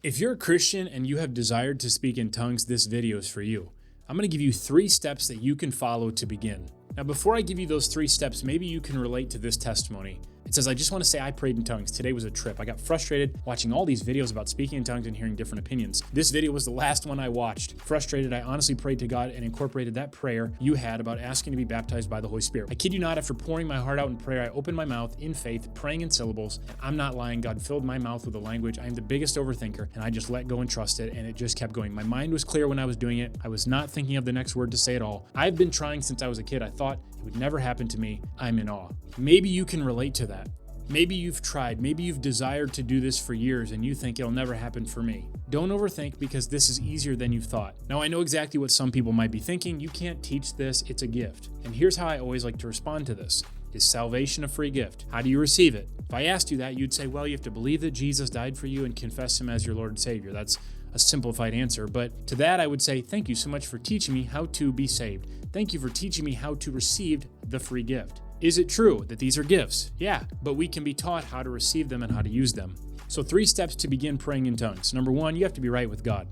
If you're a Christian and you have desired to speak in tongues, this video is for you. I'm going to give you 3 steps that you can follow to begin. Now, before I give you those 3 steps, maybe you can relate to this testimony. It says, I just want to say I prayed in tongues. Today was a trip. I got frustrated watching all these videos about speaking in tongues and hearing different opinions. This video was the last one I watched. Frustrated, I honestly prayed to God and incorporated that prayer you had about asking to be baptized by the Holy Spirit. I kid you not, after pouring my heart out in prayer, I opened my mouth in faith, praying in syllables, and I'm not lying. God filled my mouth with a language. I am the biggest overthinker, and I just let go and trusted, and it just kept going. My mind was clear when I was doing it. I was not thinking of the next word to say at all. I've been trying since I was a kid. I thought it would never happen to me. I'm in awe. Maybe you can relate to that. Maybe you've tried, maybe you've desired to do this for years and you think it'll never happen for me. Don't overthink, because this is easier than you thought. Now, I know exactly what some people might be thinking. You can't teach this, it's a gift. And here's how I always like to respond to this. Is salvation a free gift? How do you receive it? If I asked you that, you'd say, well, you have to believe that Jesus died for you and confess him as your Lord and Savior. That's a simplified answer. But to that, I would say, thank you so much for teaching me how to be saved. Thank you for teaching me how to receive the free gift. Is it true that these are gifts? Yeah, but we can be taught how to receive them and how to use them. So 3 steps to begin praying in tongues. Number 1, you have to be right with God.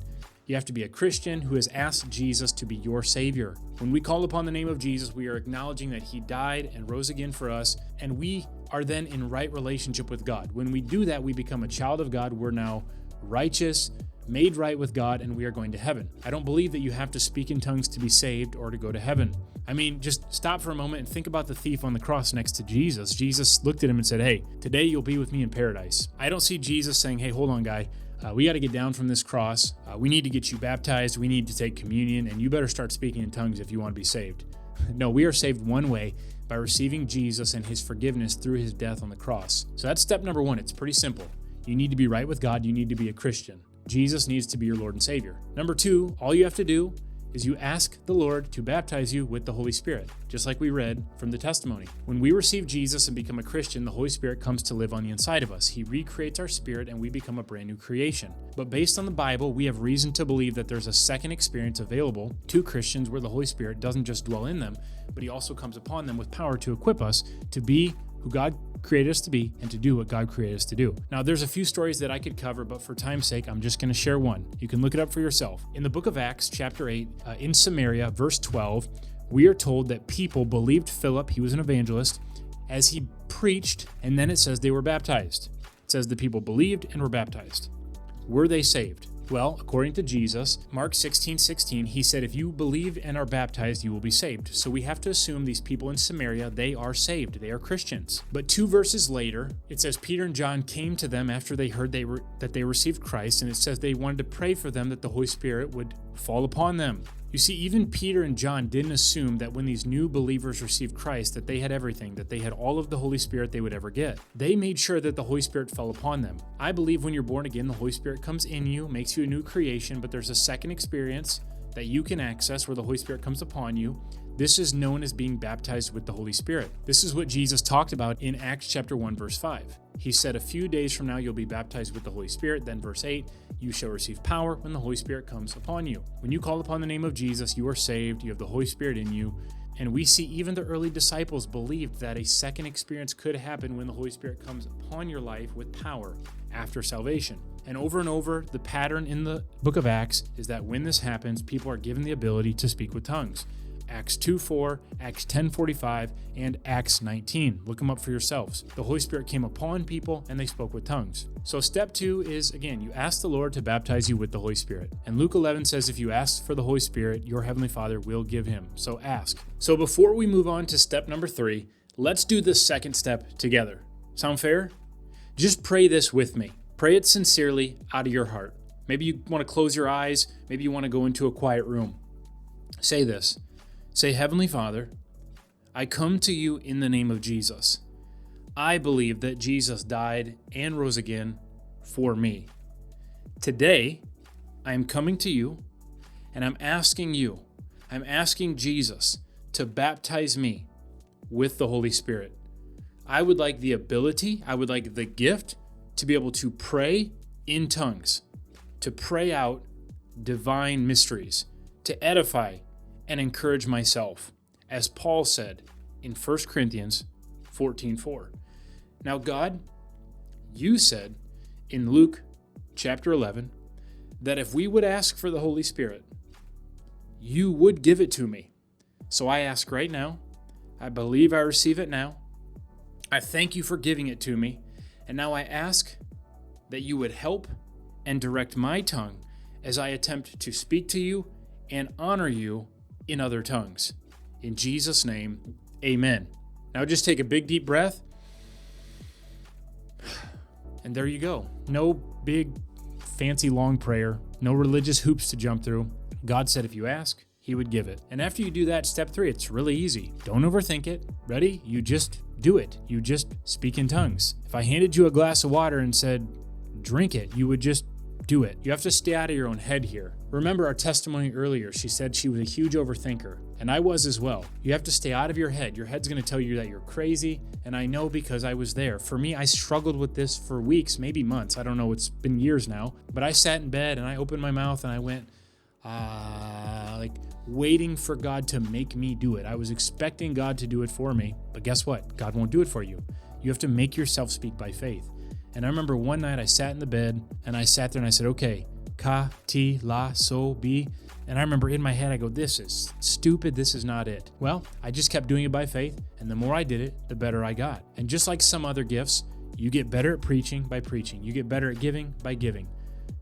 You have to be a Christian who has asked Jesus to be your Savior. When we call upon the name of Jesus, we are acknowledging that he died and rose again for us, and we are then in right relationship with God. When we do that, we become a child of God. We're now righteous, made right with God, and we are going to heaven. I don't believe that you have to speak in tongues to be saved or to go to heaven. I mean, just stop for a moment and think about the thief on the cross next to Jesus. Jesus looked at him and said, hey, today you'll be with me in paradise. I don't see Jesus saying, hey, hold on, guy. We got to get down from this cross. We need to get you baptized. We need to take communion, and you better start speaking in tongues if you want to be saved. No, we are saved one way, by receiving Jesus and his forgiveness through his death on the cross. So that's step number 1. It's pretty simple. You need to be right with God. You need to be a Christian. Jesus needs to be your Lord and Savior. Number 2, all you have to do is you ask the Lord to baptize you with the Holy Spirit, just like we read from the testimony. When we receive Jesus and become a Christian, the Holy Spirit comes to live on the inside of us. He recreates our spirit and we become a brand new creation. But based on the Bible, we have reason to believe that there's a second experience available to Christians where the Holy Spirit doesn't just dwell in them, but he also comes upon them with power to equip us to be who God created us to be and to do what God created us to do. Now, there's a few stories that I could cover, but for time's sake, I'm just going to share one. You can look it up for yourself. In the book of Acts, chapter 8, in Samaria, verse 12, we are told that people believed Philip, he was an evangelist, as he preached, and then it says they were baptized. It says the people believed and were baptized. Were they saved? Well, according to Jesus, Mark 16:16, he said, if you believe and are baptized, you will be saved. So we have to assume these people in Samaria, they are saved. They are Christians. But 2 verses later, it says Peter and John came to them after they heard that they received Christ, and it says they wanted to pray for them that the Holy Spirit would fall upon them. You see, even Peter and John didn't assume that when these new believers received Christ, that they had everything, that they had all of the Holy Spirit they would ever get. They made sure that the Holy Spirit fell upon them. I believe when you're born again, the Holy Spirit comes in you, makes you a new creation, but there's a second experience that you can access where the Holy Spirit comes upon you. This is known as being baptized with the Holy Spirit. This is what Jesus talked about in Acts chapter 1, verse 5. He said, a few days from now, you'll be baptized with the Holy Spirit. Then verse 8, you shall receive power when the Holy Spirit comes upon you. When you call upon the name of Jesus, you are saved. You have the Holy Spirit in you. And we see even the early disciples believed that a second experience could happen when the Holy Spirit comes upon your life with power after salvation. And over, the pattern in the book of Acts is that when this happens, people are given the ability to speak with tongues. Acts 2:4, Acts 10:45, and Acts 19. Look them up for yourselves. The Holy Spirit came upon people and they spoke with tongues. So step 2 is, again, you ask the Lord to baptize you with the Holy Spirit. And Luke 11 says if you ask for the Holy Spirit, your Heavenly Father will give him. So ask. So before we move on to step number 3, let's do the second step together. Sound fair? Just pray this with me. Pray it sincerely out of your heart. Maybe you want to close your eyes. Maybe you want to go into a quiet room. Say this. Say, Heavenly Father, I come to you in the name of Jesus. I believe that Jesus died and rose again for me. Today, I am coming to you and I'm asking Jesus to baptize me with the Holy Spirit. I would like the ability, I would like the gift to be able to pray in tongues, to pray out divine mysteries, to edify and encourage myself, as Paul said in 1 Corinthians 14:4. Now God, you said in Luke chapter 11, that if we would ask for the Holy Spirit, you would give it to me. So I ask right now. I believe I receive it now. I thank you for giving it to me. And now I ask that you would help and direct my tongue as I attempt to speak to you and honor you in other tongues. In Jesus' name, amen. Now just take a big deep breath. And there you go. No big fancy long prayer. No religious hoops to jump through. God said if you ask, he would give it. And after you do that, step 3, it's really easy. Don't overthink it. Ready? You just do it. You just speak in tongues. If I handed you a glass of water and said, drink it, you would just do it. You have to stay out of your own head here. Remember our testimony earlier. She said she was a huge overthinker, and I was as well. You have to stay out of your head. Your head's going to tell you that you're crazy, and I know because I was there. For me, I struggled with this for weeks, maybe months. I don't know. It's been years now. But I sat in bed, and I opened my mouth, and I went, like waiting for God to make me do it. I was expecting God to do it for me, but guess what? God won't do it for you. You have to make yourself speak by faith. And I remember one night I sat in the bed and I sat there and I said, okay, ka, ti, la, so, bi. And I remember in my head, I go, this is stupid. This is not it. Well, I just kept doing it by faith. And the more I did it, the better I got. And just like some other gifts, you get better at preaching by preaching. You get better at giving by giving.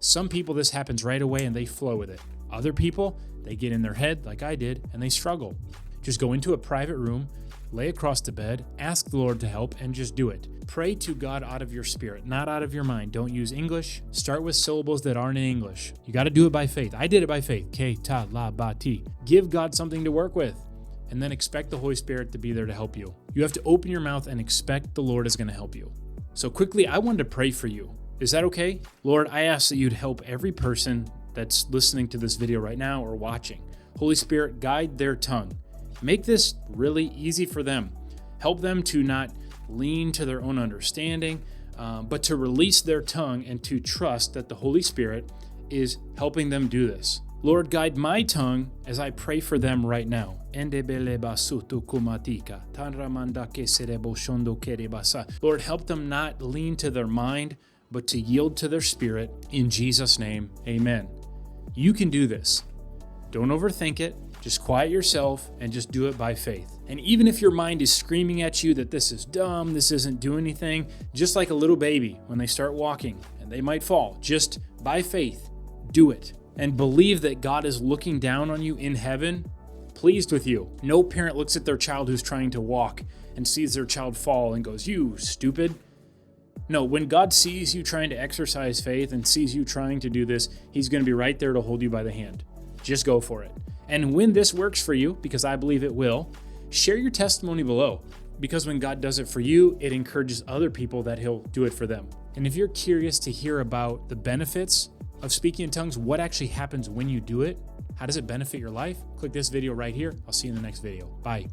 Some people, this happens right away and they flow with it. Other people, they get in their head like I did and they struggle. Just go into a private room, lay across the bed, ask the Lord to help, and just do it. Pray to God out of your spirit, not out of your mind. Don't use English. Start with syllables that aren't in English. You got to do it by faith. I did it by faith. Ke, ta, la, ba, ti. Give God something to work with, and then expect the Holy Spirit to be there to help you. You have to open your mouth and expect the Lord is going to help you. So quickly, I wanted to pray for you. Is that okay? Lord, I ask that you'd help every person that's listening to this video right now or watching. Holy Spirit, guide their tongue. Make this really easy for them. Help them to not lean to their own understanding, but to release their tongue and to trust that the Holy Spirit is helping them do this. Lord, guide my tongue as I pray for them right now. Lord, help them not lean to their mind, but to yield to their spirit. In Jesus' name, amen. You can do this. Don't overthink it. Just quiet yourself and just do it by faith. And even if your mind is screaming at you that this is dumb, this isn't doing anything, just like a little baby when they start walking and they might fall, just by faith, do it. And believe that God is looking down on you in heaven, pleased with you. No parent looks at their child who's trying to walk and sees their child fall and goes, you stupid. No, when God sees you trying to exercise faith and sees you trying to do this, he's going to be right there to hold you by the hand. Just go for it. And when this works for you, because I believe it will, share your testimony below. Because when God does it for you, it encourages other people that he'll do it for them. And if you're curious to hear about the benefits of speaking in tongues, what actually happens when you do it, how does it benefit your life, click this video right here. I'll see you in the next video. Bye.